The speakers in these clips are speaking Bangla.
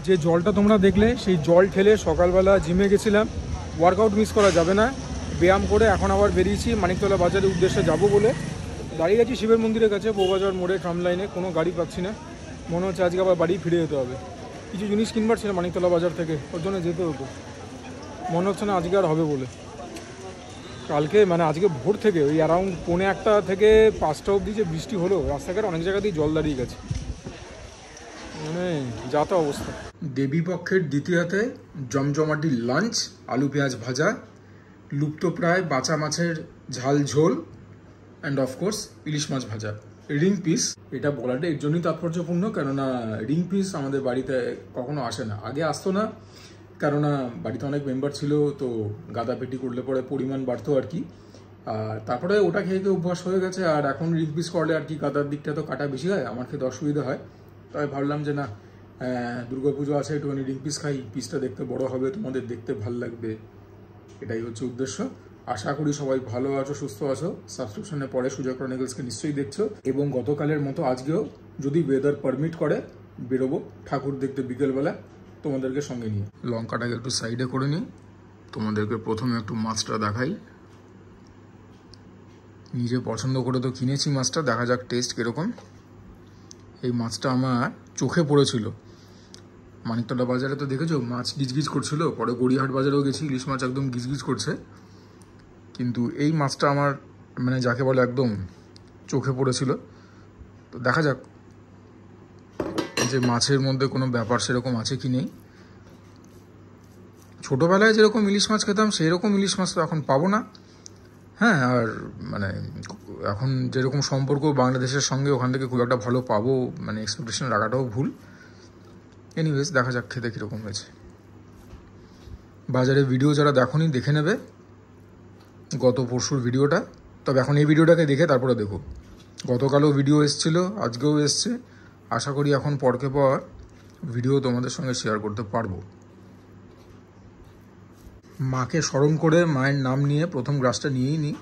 যে জলটা তোমরা দেখলে সেই জল ঠেলে সকালবেলা জিমে গেছিলাম। ওয়ার্কআউট মিস করা যাবে না, ব্যায়াম করে এখন আবার বেরিয়েছি মানিকতলা বাজারের উদ্দেশ্যে যাব বলে। দাঁড়িয়ে আছি শিবের মন্দিরের কাছে, বউবাজার মোড়ে ট্রাম লাইনে। কোনো গাড়ি পাচ্ছি না, মনে হচ্ছে আজকে আবার বাড়ি ফিরে যেতে হবে। কিছু জিনিস কিনবার ছিল মানিকতলা বাজার থেকে, ওর জন্য যেতে হতো। মনে হচ্ছে না আজকে আর হবে বলে। কালকে মানে আজকে ভোর থেকে ওই অ্যারাউন্ড 1:45 থেকে 5টা অবধি যে বৃষ্টি হলো, রাস্তাঘাট অনেক জায়গাতেই জল দাঁড়িয়ে গেছে, মানে যা তা অবস্থা। দেবীপক্ষের দ্বিতীয়াতে জমজমাটি লাঞ্চ, আলু পেঁয়াজ ভাজা, লুপ্তপ্রায় বাঁচা মাছের ঝাল ঝোল অ্যান্ড অফকোর্স ইলিশ মাছ ভাজা, রিং পিস। এটা বলাটা এর জন্যই তাৎপর্যপূর্ণ, কেননা রিং পিস আমাদের বাড়িতে কখনো আসে না, আগে আসতো না, কেননা বাড়িতে অনেক মেম্বার ছিল তো গাদাপেটি করলে পরে পরিমাণ বাড়তো আর কি। আর তারপরে ওটা খেয়ে খেয়ে অভ্যাস হয়ে গেছে। আর এখন রিং পিস করলে আর কি গাদার দিকটা তো কাটা বেশি হয়, আমার খেতে অসুবিধা হয়। তাই ভাবলাম যে না, দুর্গাপুজো আছে, একটুখানি রিং পিস খাই, পিসটা দেখতে বড় হবে, তোমাদের দেখতে ভালো লাগবে, এটাই হচ্ছে উদ্দেশ্য। আশা করি সবাই ভালো আছো, সুস্থ আছো। সাবস্ক্রিপশনের পরে সুজয় ক্রনিকলসকে নিশ্চয়ই দেখছো, এবং গতকালের মতো আজকেও যদি ওয়েদার পারমিট করে বেরোবো ঠাকুর দেখতে বিকেলবেলা, তোমাদেরকে সঙ্গে নিয়ে। লঙ্কাটাকে একটু সাইডে করে নিই, তোমাদেরকে প্রথমে একটু মাছটা দেখাই। নিজে পছন্দ করে তো কিনেছি মাছটা, দেখা যাক টেস্ট কীরকম। এই মাছটা আমার চোখে পড়েছিল মানিকতলা বাজারে, তো দেখেছো মাছ গিজগিজ করছিল। পরে গড়িয়াহাট বাজারেও গেছি, ইলিশ মাছ একদম গিজগিজ করছে। কিন্তু এই মাছটা আমার মানে যাকে বলে একদম চোখে পড়েছিল। তো দেখা যাক যে মাছের মধ্যে কোনো ব্যাপার সেরকম আছে কি নেই। ছোটোবেলায় যেরকম ইলিশ মাছ খেতাম সেই রকম ইলিশ মাছ তো এখন পাবো না। হ্যাঁ, আর মানে এখন যেরকম সম্পর্ক বাংলাদেশের সঙ্গে, ওখান থেকে খুব একটা ভালো পাবো মানে এক্সপেকটেশন রাখাটাও ভুল। এনিওয়েজ দেখা যাক খেতে কীরকম হয়েছে। বাজারে ভিডিও যারা দেখোনি দেখে নেবে গত পরশুর ভিডিওটা, তবে এখন এই ভিডিওটাকে দেখে তারপরে দেখো। গতকালও ভিডিও এসেছিলো, আজকেও এসছে। আশা করি এখন পরকে পর ভিডিও তোমাদের সঙ্গে শেয়ার করতে পারবো। মাকে স্মরণ করে মায়ের নাম নিয়ে প্রথম গ্রাসটা নিয়েই নিই।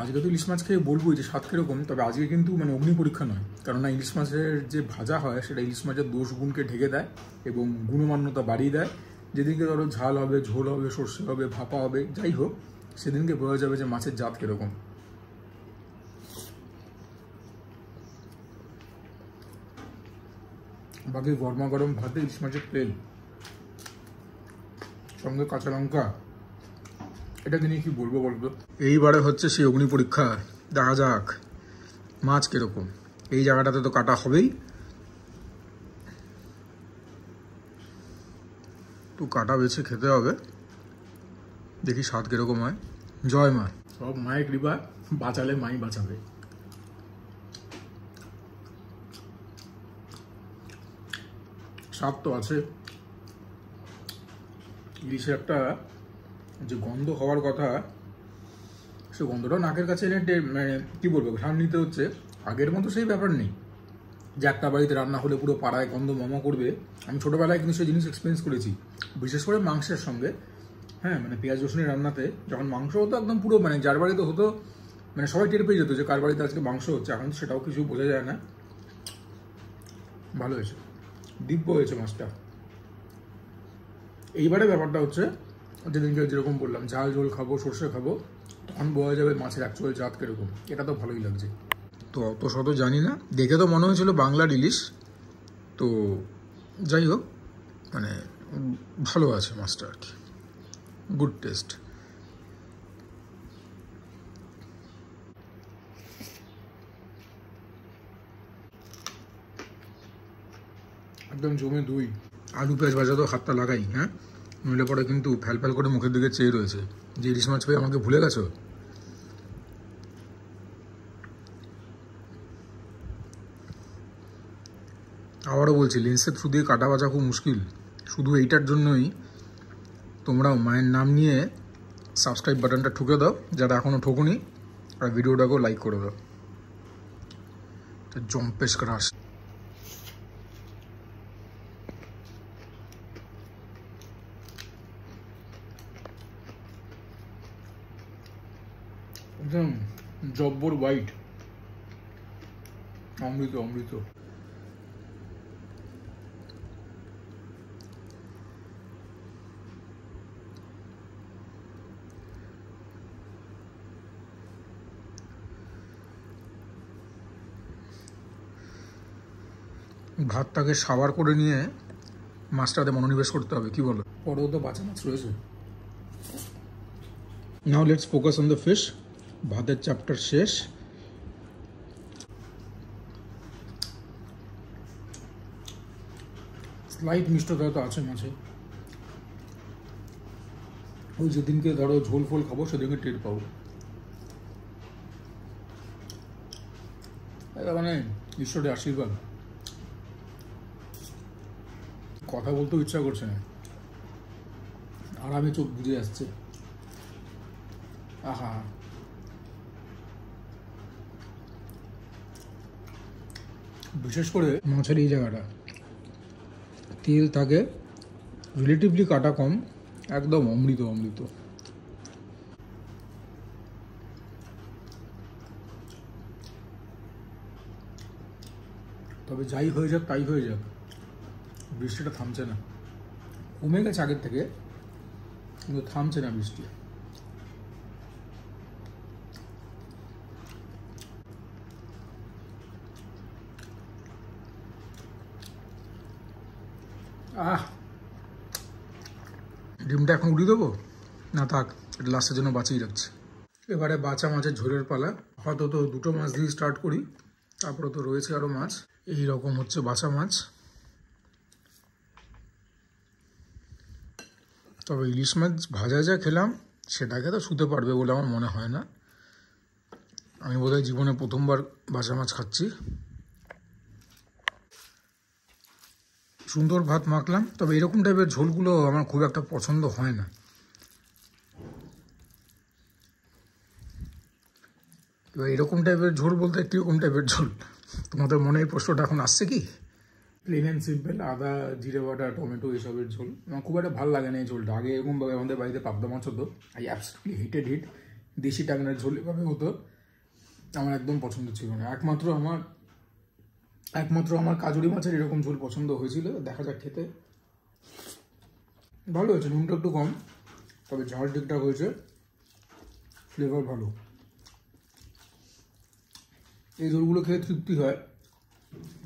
আজকে তো ইলিশ মাছ খেয়ে বলবোই যে স্বাদ কীরকম, তবে আজকে কিন্তু মানে অগ্নি পরীক্ষা নয়, কেননা ইলিশ মাছের যে ভাজা হয় সেটা ইলিশ মাছের দোষ গুণকে ঢেকে দেয় এবং গুণমান্যতা বাড়িয়ে দেয়। যেদিনকে ধরো ঝাল হবে, ঝোল হবে, সর্ষে হবে, ভাপা হবে, যাই হোক, সেদিনকে বোঝা যাবে যে মাছের জাত কীরকম। বাকি গরমা গরম ভাতে ইলিশ মাছের তেল, সঙ্গে কাঁচা লঙ্কা, এটাকে নিয়ে কি বলবো বলবো। এইবারে হচ্ছে সেই অগ্নি পরীক্ষা, দেখা যাক মাছ কিরকম। এই জায়গাটাতে তো কাটা হবেই, তো কাটা বেছে খেতে হবে, দেখি স্বাদ কিরকম হয়। জয় মা, সব মায়ের কৃপা, বাঁচালে মাই বাঁচাবে। স্বাদ তো আছে, ইলিশের একটা যে গন্ধ হওয়ার কথা, সে গন্ধটাও নাকের কাছে এনে মানে কী বলবো, ঘ্রাণ নিতে হচ্ছে। আগের মতো সেই ব্যাপার নেই যে একটা বাড়িতে রান্না হলে পুরো পাড়ায় গন্ধ মমা করবে। আমি ছোটোবেলায় কিন্তু সেই জিনিস এক্সপিরিয়েন্স করেছি, বিশেষ করে মাংসের সঙ্গে। হ্যাঁ, মানে পেঁয়াজ রসুনের রান্নাতে যখন মাংস হতো একদম পুরো মানে যার বাড়িতে হতো মানে সবাই টের পেয়ে যেত যে কার বাড়িতে আজকে মাংস হচ্ছে। এখন সেটাও কিছু বোঝা যায় না। ভালো হয়েছে, দিব্য হয়েছে মাছটা। এইবারে ব্যাপারটা হচ্ছে যেদিনকে যেরকম বললাম ঝাল ঝোল খাবো, সর্ষে খাবো, তখন বোঝা যাবে মাছের অ্যাকচুয়াল জাত কীরকম। এটা তো ভালোই লাগছে। তো অত শত জানি না, দেখে তো মনে হয়েছিল বাংলার ইলিশ, তো যাই হোক মানে ভালো আছে মাছটা আর কি, গুড টেস্ট। একদম জমে দুই। আলু পেঁয়াজ ভাজা তো হাতটা লাগাই, হ্যাঁ, নইলে পরে কিন্তু ফ্যাল ফ্যাল করে মুখের দিকে চেয়ে রয়েছে যে ইলিশ মাছ পেয়ে আমাকে ভুলে গেছো। আবারও বলছি, লেন্সের থ্রু দিয়ে কাটা বাজা খুব মুশকিল। শুধু এইটার জন্যই তোমরাও মায়ের নাম নিয়ে সাবস্ক্রাইব বাটনটা ঠুকে দাও যারা এখনও ঠোকুনি, আর ভিডিওটাকেও লাইক করে দাও। জম্পেশ ক্রাশ। একদম জব্বর হোয়াইট, অমৃত অমৃত। ভাতটাকে সাবার করে নিয়ে মাছটাতে মনোনিবেশ করতে হবে, কি বলো? পরেও তো বাঁচা মাছ রয়েছে। Now let's focus on the fish. ভাতের চ্যাপ্টার শেষ। স্লাইট মিষ্টতা তো আছে মাছে। ওই যেদিনকে ধরো ঝোল ফোল খাবো সেদিনকে টের পাবো। এটা মানে ঈশ্বরের আশীর্বাদ। কথা বলতেও ইচ্ছা করছে না, আরামে চোখ বুঝে আসছে। আহা, বিশেষ করে মাছের এই জায়গাটা তেল থাকে, রিলেটিভলি কাটা কম, একদম অমৃত অমৃত। তবে যাই হয়ে যাক তাই হয়ে যাক, বৃষ্টিটা থামছে না। কমে গেছে আগের থেকে, কিন্তু থামছে না বৃষ্টি। ডিমটা এখন উড়িয়ে দেবো না, থাক, এটা লাস্টের জন্য বাঁচিয়ে রাখছি। এবারে বাঁচা মাছের ঝোলের পালা। হয়তো তো দুটো মাছ দিয়ে স্টার্ট করি, তারপরে তো রয়েছে আরও মাছ। এই রকম হচ্ছে বাঁচা মাছ। তবে ইলিশ মাছ ভাজা যা খেলাম সেটাকে তো ছুতে পারবে বলে আমার মনে হয় না। আমি বোধহয় জীবনে প্রথমবার বাঁচা মাছ খাচ্ছি। সুন্দর ভাত মাখলাম। তবে এরকম টাইপের ঝোলগুলো আমার খুব একটা পছন্দ হয় না। এবার এরকম টাইপের ঝোল বলতে কীরকম টাইপের ঝোল, তোমাদের মনে এই প্রশ্নটা এখন আসছে কি? প্লেন অ্যান্ড সিম্পল, আদা জিরে বাটা টমেটো এসবের ঝোল। আমার খুব একটা ভালো লাগে না এই ঝোলটা। আগে এরকমভাবে আমাদের বাড়িতে পাবদা মাছ হতো, আই অ্যাবসলিউটলি হিটেড হিট। দেশি টাংনার ঝোল এভাবে হতো, আমার একদম পছন্দ ছিল না। একমাত্র আমার কাজুরি মাছের এরকম ঝোল পছন্দ হয়েছিল। দেখা যাক খেতে ভালো হয়েছে, নুনটা একটু কম, তবে ঝাল ঠিকঠাক হয়েছে, ফ্লেভার ভালো। এই ঝোলগুলো খেয়ে তৃপ্তি হয়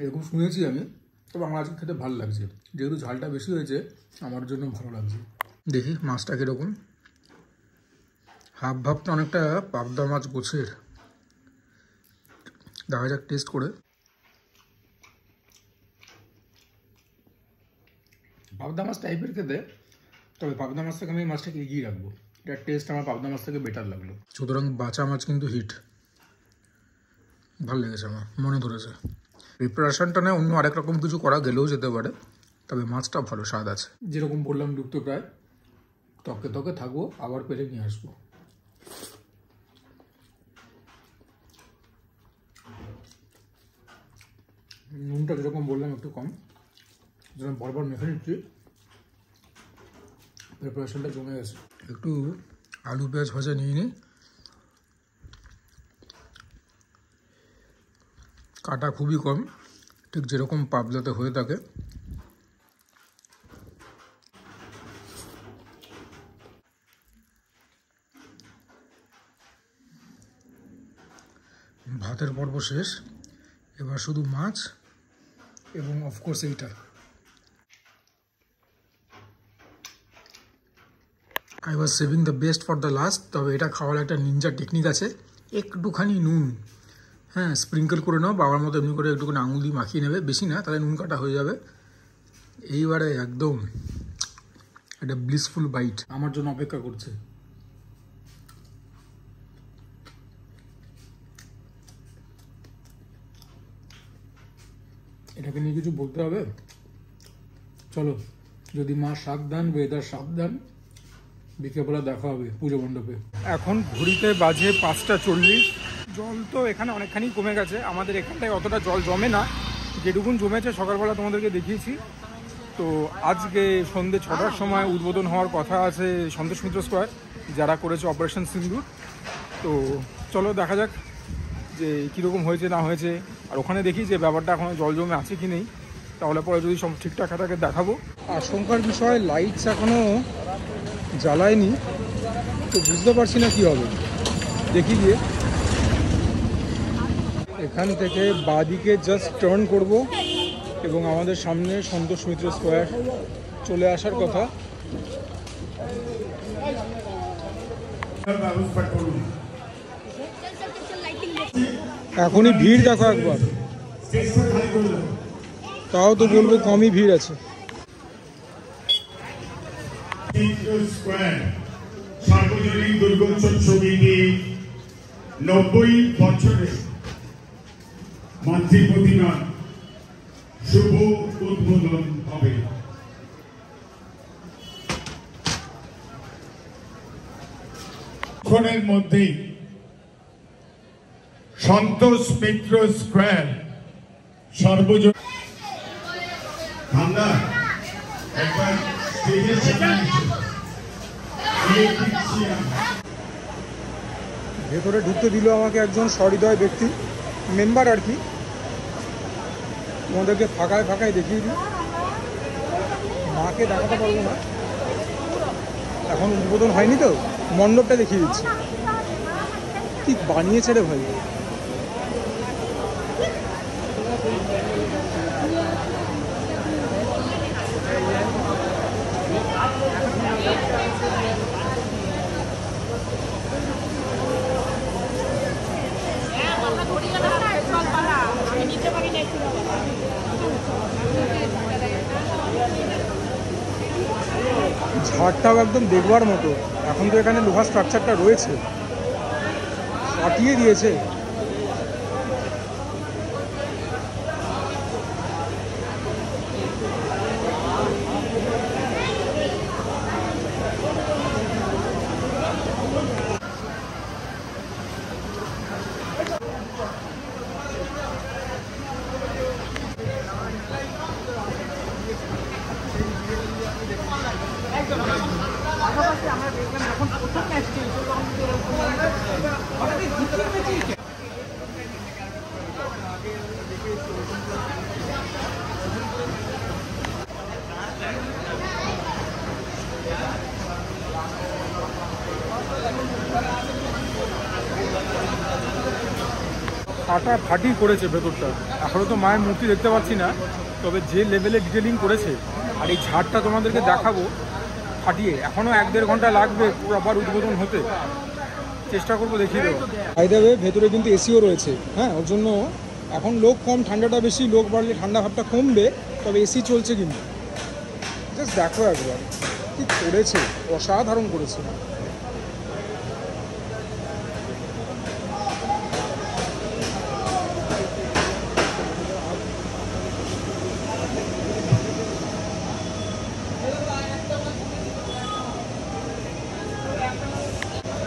এরকম শুনেছি আমি, তবে আমার আজকে খেতে ভালো লাগছে। যেহেতু ঝালটা বেশি হয়েছে আমার জন্য ভালো লাগছে। দেখি মাছটা কীরকম। হাফ ভাবটা অনেকটা পাবদা মাছ গোছের, দেখা যাক টেস্ট করে। পাবদা মাছ টাইপের খেতে, তবে পাবদা মাছ থেকে আমি মাছটাকে এগিয়ে রাখবো। এটার টেস্ট আমার পাবদা মাছ থেকে বেটার লাগলো। সুতরাং বাঁচা মাছ কিন্তু হিট, ভালো লেগেছে, আমার মনে ধরেছে। প্রিপারেশনটা নয়, অন্য আরেক রকম কিছু করা গেলেও যেতে পারে, তবে মাছটা ভালো স্বাদ আছে। যেরকম বললাম ডুবতো প্রায়, তকে তকে থাকবো, আবার পেলে নিয়ে আসবো। নুনটা যেরকম বললাম একটু কম, যেরকম বারবার মেখে নিচ্ছি, প্রিপারেশনটা জমে গেছে। একটু আলু পেঁয়াজ ভাজা নিয়ে নিই। কাটা খুবই কম, ঠিক যেরকম পাবদাতে হয়ে থাকে। ভাতের পর্ব শেষ, এবার শুধু মাছ এবং অফকোর্স এইটা। I was saving the best for the last. তবে এটা খাওয়ার একটা নিনজা টেকনিক আছে, একটুখানি নুন স্প্রিঙ্কেল করে নাও, বাবার মতো এমনি করে একটুখানি আঙুল দিয়ে মাখিয়ে নেবে, বেশি না, তাহলে নুন কাটা হয়ে যাবে। এইবারে একদম একটা ব্লিসফুল বাইট আমার জন্য অপেক্ষা করছে। এটাকে নিয়ে কিছু বলতে হবে? চলো, যদি মা সাবধান ওয়েদার সাবধান, বিকেলবেলা দেখা হবে পুজো মণ্ডপে। এখন ঘড়িতে বাজে 5:40। জল তো এখানে অনেকখানি কমে গেছে, আমাদের এখানটায় অতটা জল জমে না, যেটুকুন জমেছে সকালবেলা তোমাদেরকে দেখিয়েছি। তো আজকে সন্ধ্যে 6টার সময় উদ্বোধন হওয়ার কথা আছে সন্তোষ মিত্র স্কোয়ার, যারা করেছে অপারেশন সিন্দুর। তো চলো দেখা যাক যে কীরকম হয়েছে না হয়েছে, আর ওখানে দেখি যে ব্যাপারটা এখনও জল জমে আছে কি নেই, তাহলে পরে যদি সব ঠিকঠাক থাকে দেখাবো। আশঙ্কার বিষয়, লাইটস এখনও জ্বালায়নি, তো বুঝতে পারছি না কী হবে, দেখি গিয়ে। এখান থেকে বাঁদিকে জাস্ট টার্ন করব, এবং আমাদের সামনে সন্তোষ মিত্র স্কোয়ার চলে আসার কথা। এখনই ভিড় দেখো একবার, তাও তো বলবো কমই ভিড় আছে। সার্বজনীন দুর্গোৎসব সমিতি 90 বছরে মাতৃ প্রতিমা শুভ উদ্বোধন হবে। ক্ষণের মধ্যেই সন্তোষ মিত্র স্কোয়ার সার্বজনীন ঠান্ডা একবার ভেতরে ঢুকতে দিল আমাকে একজন সহৃদয় ব্যক্তি, মেম্বার আর কি। তোমাদেরকে ফাঁকায় ফাঁকায় দেখিয়ে দিই, মাকে দেখাতে পারবো না, এখন উদ্বোধন হয়নি তো, মণ্ডপটা দেখিয়ে দিচ্ছি। ঠিক বানিয়েছে রে ভাই। ঝাড়টাও একদম দেখবার মতো। এখন তো এখানে লোহার স্ট্রাকচারটা রয়েছে, কাটিয়ে দিয়েছে। ফাটাফাটি করেছে ভেতরটা। এখনও তো মায়ের মূর্তি দেখতে পাচ্ছি না, তবে যে লেভেলে ডিটেলিং করেছে, আর এই ঝাড়টা তোমাদেরকে দেখাবো ফাটিয়ে। এখনও 1-1.5 ঘন্টা লাগবে প্রপার উদ্বোধন হতে, চেষ্টা করবো দেখিয়ে দেবো। ফায়দাবে ভেতরে কিন্তু এসিও রয়েছে, হ্যাঁ, ওর জন্য এখন লোক কম, ঠান্ডাটা বেশি, লোক বাড়লে ঠান্ডা ভাবটা কমবে, তবে এসি চলছে কিন্তু। জাস্ট দেখো একবার কি করেছে, অসাধারণ করেছে।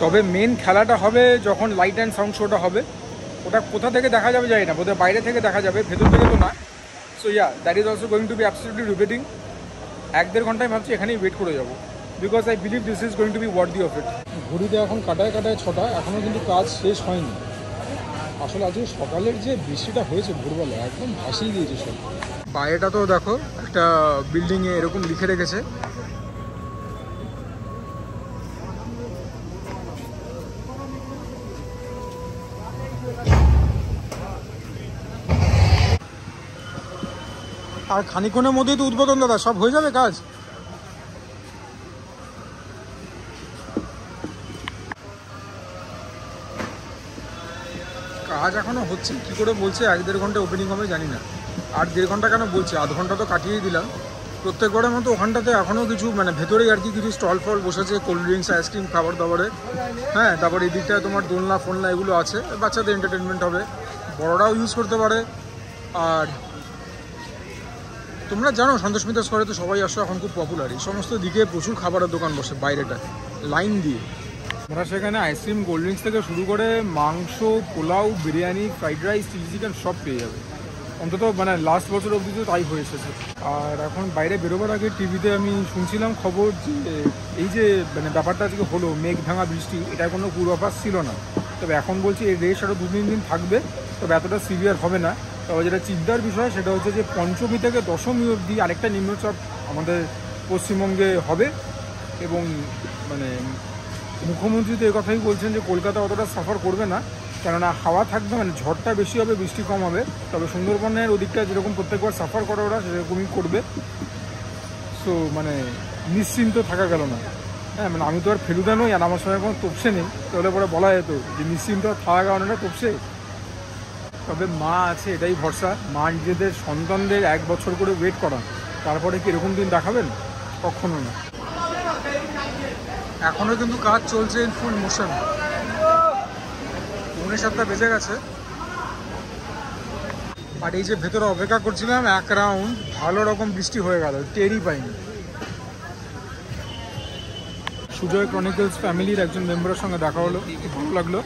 তবে মেন খেলাটা হবে যখন লাইট অ্যান্ড সাউন্ড শোটা হবে। ওটা কোথা থেকে দেখা যাবে জানি না, বোধহয় বাইরে থেকে দেখা যাবে, ভেতর থেকে তো না। So yeah, that is also going to be absolutely repeating. 1-1.5 ঘন্টায় ভাবছি এখানেই ওয়েট করে যাবো, because I believe this is going to be worthy of it. ঘড়িতে এখন কাটায় 6টা, এখনও কিন্তু কাজ শেষ হয়নি। আসলে আজকে সকালের যে বৃষ্টিটা হয়েছে ভোরবেলা, একদম ভাসিয়ে দিয়েছে সব। বাইরেটা তো দেখো, একটা বিল্ডিংয়ে এরকম লিখে রেখেছে। আর খানিক্ষণের মধ্যেই তো উদ্বোধন দাদা, সব হয়ে যাবে কাজ। কাজ এখনো হচ্ছে, কি করে বলছে 1-1.5 ঘন্টা ওপেনিং হবে জানি না। আর 1.5 ঘন্টা কেন বলছে, আধ ঘন্টা তো কাটিয়েই দিলাম। প্রত্যেকবারের মতো ওখানটাতে এখনও কিছু ভেতরেই আর কি কিছু স্টল ফল বসেছে, কোল্ড ড্রিঙ্কস, আইসক্রিম, খাবার দাবারে। হ্যাঁ, তারপর এই দিকটায় তোমার দোলনা ফোলনা এগুলো আছে, বাচ্চাদের এন্টারটেনমেন্ট হবে, বড়রাও ইউজ করতে পারে। আর তোমরা জানো সন্তোষ মিত্র স্কোয়ারে তো সবাই আসো, এখন খুব পপুলার। এই সমস্ত দিকে প্রচুর খাবারের দোকান বসে বাইরেটা লাইন দিয়ে। আমরা সেখানে আইসক্রিম, কোল্ড ড্রিঙ্কস থেকে শুরু করে মাংস, pulao, biryani, fried rice, chilli chicken সব পেয়ে যাবে। অন্তত লাস্ট বছর অবধি তো তাই হয়ে এসেছে। আর এখন বাইরে বেরোবার আগে টিভিতে আমি শুনছিলাম খবর যে এই যে ব্যাপারটা আজকে হলো, মেঘ ভাঙা বৃষ্টি, এটার কোনো পূর্বাভাস ছিল না। তবে এখন বলছি এই রেশ আরও 2-3 দিন থাকবে, তবে এতটা সিভিয়ার হবে না। তবে যেটা চিন্তার বিষয় সেটা হচ্ছে যে 5ম থেকে 10ম অবধি আরেকটা নিম্নচাপ আমাদের পশ্চিমবঙ্গে হবে। এবং মুখ্যমন্ত্রী তো কথাই বলছেন যে কলকাতা অতটা সাফার করবে না, কেননা হাওয়া থাকবে, মানে ঝড়টা বেশি হবে, বৃষ্টি কম হবে। তবে সুন্দরবনের ওদিকটা যেরকম প্রত্যেকবার সাফার করে ওরা, সেরকমই করবে। সো মানে নিশ্চিন্ত থাকা গেল না। হ্যাঁ, মানে আমি তো আর ফেলুদা নই, আর আমার সঙ্গে কোনো তপসে নেই, তাহলে পরে বলা যেত যে নিশ্চিন্ত থাকা গেল না তপসে। তবে মা আছে, এটাই ভরসা। মা নিজেদের সন্তানদের 1 বছর করে ওয়েট করা, তারপরে কি এরকম দিন দেখাবেন? কখনো না। এখনও কিন্তু কাজ চলছে ইন ফুল মোশন। 7:45 বেজে গেছে। আর এই যে ভেতরে অপেক্ষা করছিলাম, 1 রাউন্ড ভালো রকম বৃষ্টি হয়ে গেল, টেরই পাইনি। সুজয় ক্রনিকলস ফ্যামিলির একজন মেম্বারের সঙ্গে দেখা হলো, ভালো লাগলো।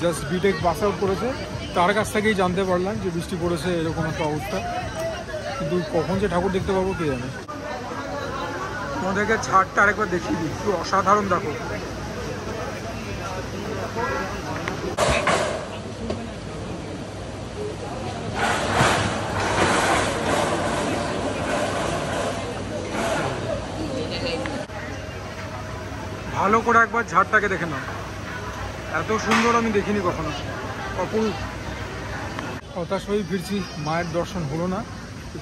জাস্ট বিটেক পাস আউট করেছে, তার কাছ থেকেই জানতে পারলাম যে বৃষ্টি পড়েছে, এরকম একটা অবস্থা। কিন্তু কখন যে ঠাকুর দেখতে পাবো কে জানে। তোমাদেরকে ছাদটা আরেকবার দেখিয়ে দিই, একটু অসাধারণ দেখো। ভালো করে একবার ঝাড়টাকে দেখে নাও, এত সুন্দর আমি দেখিনি কখনো, অপরূপ। হতাশ হয়ে ফিরছি, মায়ের দর্শন হলো না।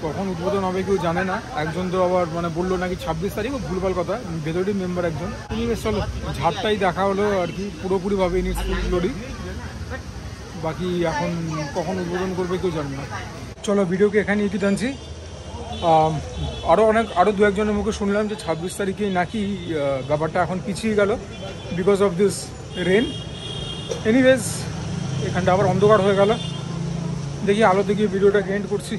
কখন উদ্বোধন হবে কেউ জানে না। একজন তো আবার মানে বললো নাকি 26 তারিখ, ভুলভাল কথা, ভেতরের মেম্বার একজন। তিনি বেশ চলো ঝাড়টাই দেখা হলো আর কি, পুরোপুরিভাবে ইনিটস ফুল গ্লোরি। বাকি এখন কখন উদ্বোধন করবে কেউ জানে না। চলো ভিডিওকে এখানে একটু টানছি। আরও 2-1জনের মুখে শুনলাম যে 26 তারিখেই নাকি ব্যাপারটা এখন পিছিয়ে গেল because of this rain. Anyways, এখানটা আবার অন্ধকার হয়ে গেল। দেখি আলোতে গিয়ে ভিডিওটাকে এন্ড করছি।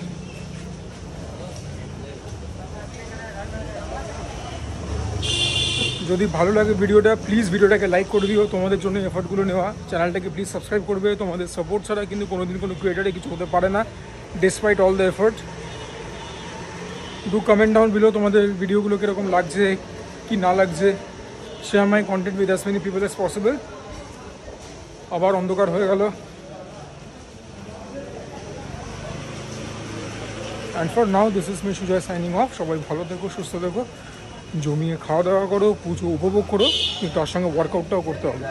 যদি ভালো লাগে ভিডিওটা, প্লিজ ভিডিওটাকে লাইক করে দিও। তোমাদের জন্য এফর্টগুলো নেওয়া। চ্যানেলটাকে প্লিজ সাবস্ক্রাইব করবে। তোমাদের সাপোর্ট ছাড়া কিন্তু কোনোদিন কোনো ক্রিয়েটারে কিছু হতে পারে না, despite all the effort. Do comment down below তোমাদের ভিডিওগুলো কীরকম লাগছে কি না লাগছে। Share my content with as many people as possible. আবার অন্ধকার হয়ে গেল। And for now this is me Sujoy signing off. সবাই ভালো থেকো, সুস্থ থেকো, জমিয়ে খাওয়া দাওয়া করো, পুজো উপভোগ করো, কিন্তু তার সঙ্গে ওয়ার্কআউটটাও করতে হবে।